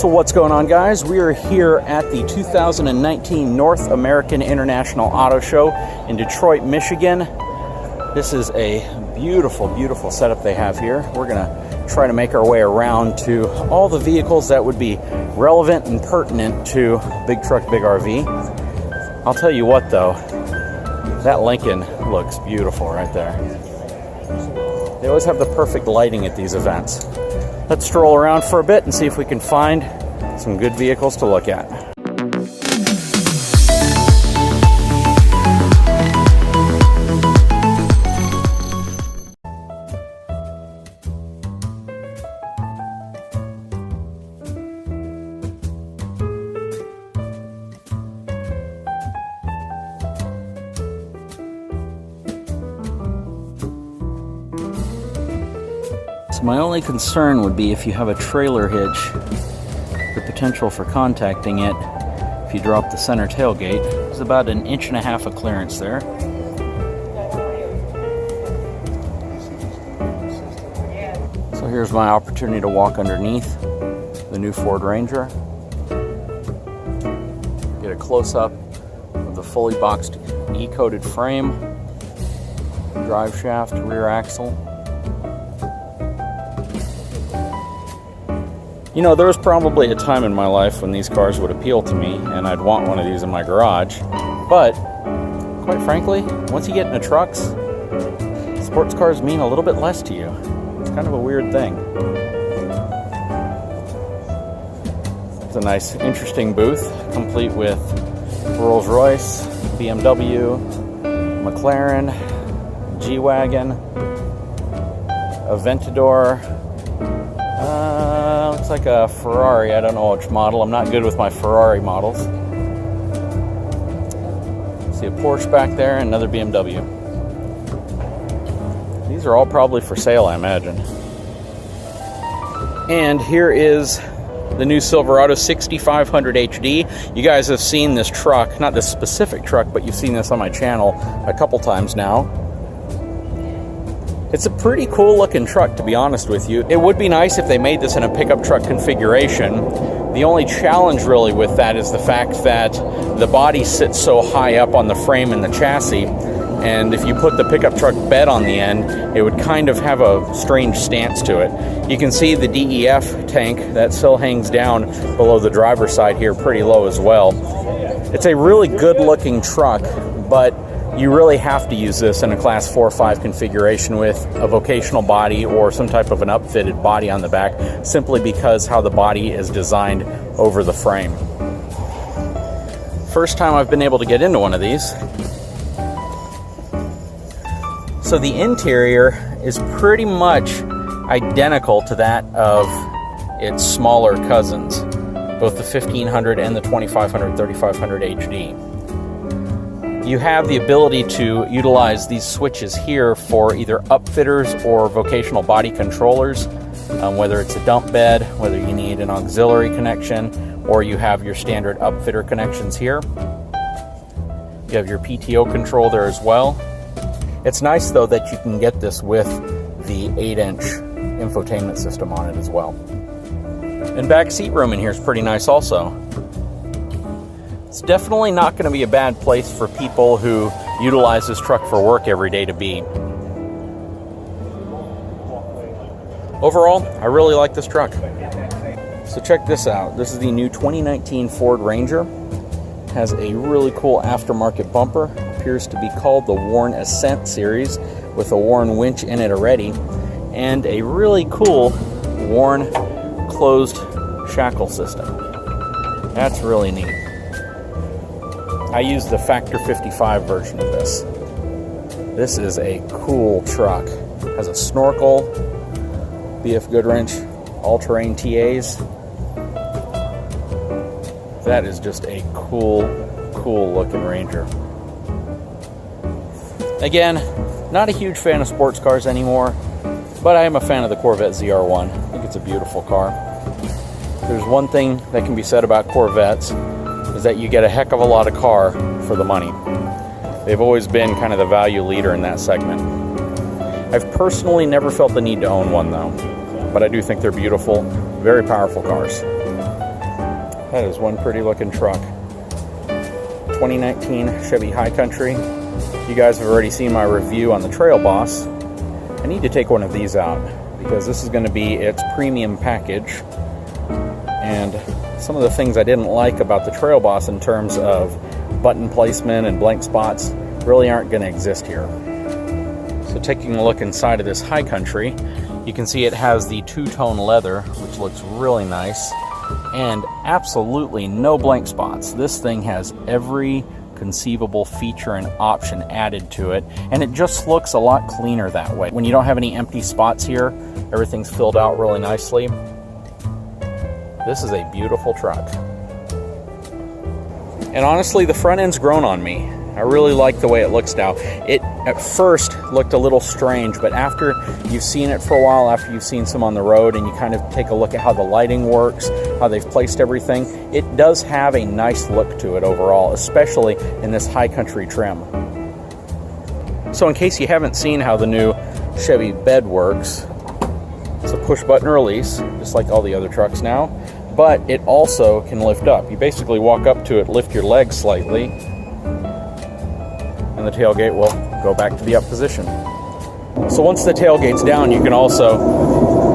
So what's going on, guys? We are here at the 2019 North American International Auto Show in Detroit, Michigan. This is a beautiful, beautiful setup they have here. We're gonna try to make our way around to all the vehicles that would be relevant and pertinent to Big Truck, Big RV. I'll tell you what though, that Lincoln looks beautiful right there. They always have the perfect lighting at these events. Let's stroll around for a bit and see if we can find some good vehicles to look at. My only concern would be if you have a trailer hitch, the potential for contacting it if you drop the center tailgate. There's about 1.5 inches of clearance there. So here's my opportunity to walk underneath the new Ford Ranger. Get a close-up of the fully boxed E-coated frame, drive shaft, rear axle. You know, there was probably a time in my life when these cars would appeal to me and I'd want one of these in my garage. But, quite frankly, once you get into trucks, sports cars mean a little bit less to you. It's kind of a weird thing. It's a nice, interesting booth, complete with Rolls-Royce, BMW, McLaren, G-Wagon, Aventador. Looks like a Ferrari. I don't know which model. I'm not good with my Ferrari models. See a Porsche back there and another BMW. These are all probably for sale, I imagine. And here is the new Silverado 6500 HD. You guys have seen this truck, not this specific truck, but you've seen this on my channel a couple times now. It's a pretty cool looking truck, to be honest with you. It would be nice if they made this in a pickup truck configuration. The only challenge really with that is the fact that the body sits so high up on the frame and the chassis, and if you put the pickup truck bed on the end, it would kind of have a strange stance to it. You can see the DEF tank that still hangs down below the driver's side here pretty low as well. It's a really good looking truck, but you really have to use this in a class 4 or 5 configuration with a vocational body or some type of an upfitted body on the back, simply because how the body is designed over the frame. First time I've been able to get into one of these. So the interior is pretty much identical to that of its smaller cousins, both the 1500 and the 2500, 3500 HD. You have the ability to utilize these switches here for either upfitters or vocational body controllers, whether it's a dump bed, whether you need an auxiliary connection, or you have your standard upfitter connections here. You have your PTO control there as well. It's nice though that you can get this with the 8-inch infotainment system on it as well. And back seat room in here is pretty nice also. It's definitely not going to be a bad place for people who utilize this truck for work every day to be. Overall, I really like this truck. So check this out. This is the new 2019 Ford Ranger. It has a really cool aftermarket bumper. Appears to be called the Warn Ascent series with a Warn winch in it already. And a really cool Warn closed shackle system. That's really neat. I use the Factor 55 version of this. This is a cool truck. It has a snorkel, BF Goodwrench, all-terrain TAs. That is just a cool, cool looking Ranger. Again, not a huge fan of sports cars anymore, but I am a fan of the Corvette ZR1. I think it's a beautiful car. There's one thing that can be said about Corvettes, is that you get a heck of a lot of car for the money. They've always been kind of the value leader in that segment. I've personally never felt the need to own one though, but I do think they're beautiful, very powerful cars. That is one pretty looking truck. 2019 Chevy High Country. You guys have already seen my review on the Trail Boss. I need to take one of these out because this is going to be its premium package. And some of the things I didn't like about the Trail Boss in terms of button placement and blank spots really aren't going to exist here. So taking a look inside of this High Country, you can see it has the two-tone leather, which looks really nice, and absolutely no blank spots. This thing has every conceivable feature and option added to it, and it just looks a lot cleaner that way. When you don't have any empty spots here, everything's filled out really nicely. This is a beautiful truck. And honestly, the front end's grown on me. I really like the way it looks now. It at first looked a little strange, but after you've seen it for a while, after you've seen some on the road, and you kind of take a look at how the lighting works, how they've placed everything, it does have a nice look to it overall, especially in this High Country trim. So in case you haven't seen how the new Chevy bed works, it's a push button release, just like all the other trucks now, but it also can lift up. You basically walk up to it, lift your legs slightly, and the tailgate will go back to the up position. So once the tailgate's down, you can also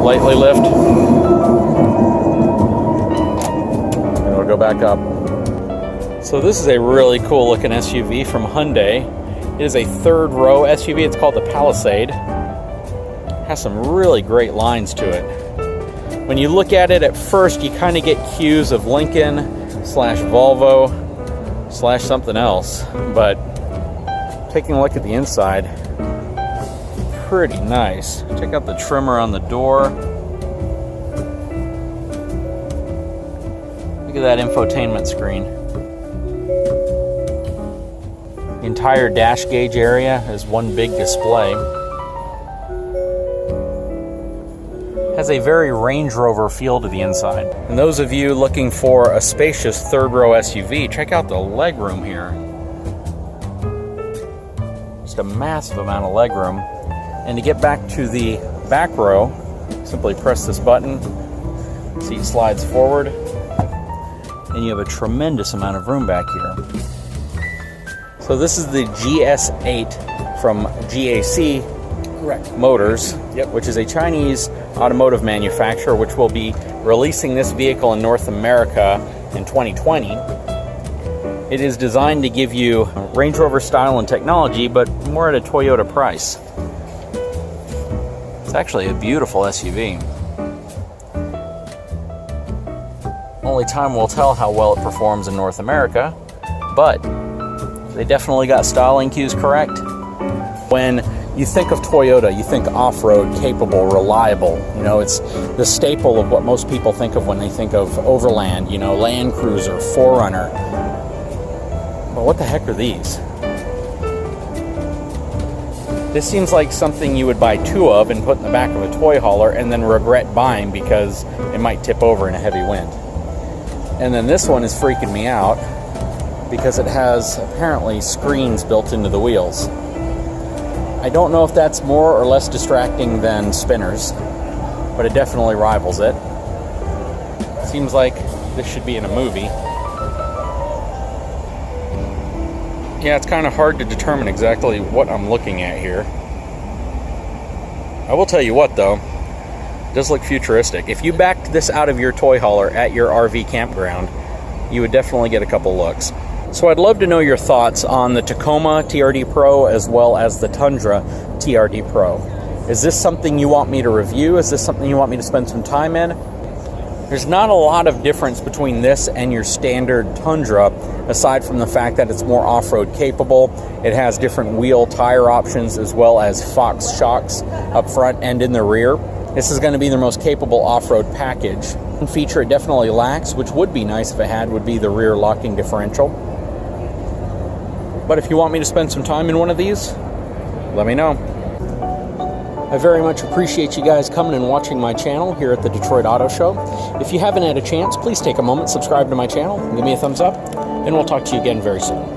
lightly lift, and it'll go back up. So this is a really cool looking SUV from Hyundai. It is a third row SUV. It's called the Palisade. It has some really great lines to it. When you look at it at first, you kind of get cues of Lincoln slash Volvo slash something else, but taking a look at the inside, pretty nice. Check out the trimmer on the door. Look at that infotainment screen. The entire dash gauge area is one big display. Has a very Range Rover feel to the inside. And those of you looking for a spacious third row SUV, check out the legroom here. A massive amount of legroom. And to get back to the back row, simply press this button, seat slides forward, and you have a tremendous amount of room back here. So this is the GS8 from GAC Motors, which is a Chinese automotive manufacturer which will be releasing this vehicle in North America in 2020. It is designed to give you Range Rover style and technology, but more at a Toyota price. It's actually a beautiful SUV. Only time will tell how well it performs in North America, but they definitely got styling cues correct. When you think of Toyota, you think off-road, capable, reliable. You know, it's the staple of what most people think of when they think of Overland, you know, Land Cruiser, 4Runner. But what the heck are these? This seems like something you would buy two of and put in the back of a toy hauler and then regret buying because it might tip over in a heavy wind. And then this one is freaking me out because it has apparently screens built into the wheels. I don't know if that's more or less distracting than spinners, but it definitely rivals it. Seems like this should be in a movie. Yeah, it's kind of hard to determine exactly what I'm looking at here. I will tell you what though, it does look futuristic. If you backed this out of your toy hauler at your RV campground, you would definitely get a couple looks. So I'd love to know your thoughts on the Tacoma Trd Pro as well as the Tundra Trd Pro. Is this something you want me to review? Is this something you want me to spend some time in? There's not a lot of difference between this and your standard Tundra, aside from the fact that it's more off-road capable. It has different wheel tire options as well as Fox shocks up front and in the rear. This is going to be the most capable off-road package. One feature it definitely lacks, which would be nice if it had, would be the rear locking differential. But if you want me to spend some time in one of these, let me know. I very much appreciate you guys coming and watching my channel here at the Detroit Auto Show. If you haven't had a chance, please take a moment, subscribe to my channel, and give me a thumbs up, and we'll talk to you again very soon.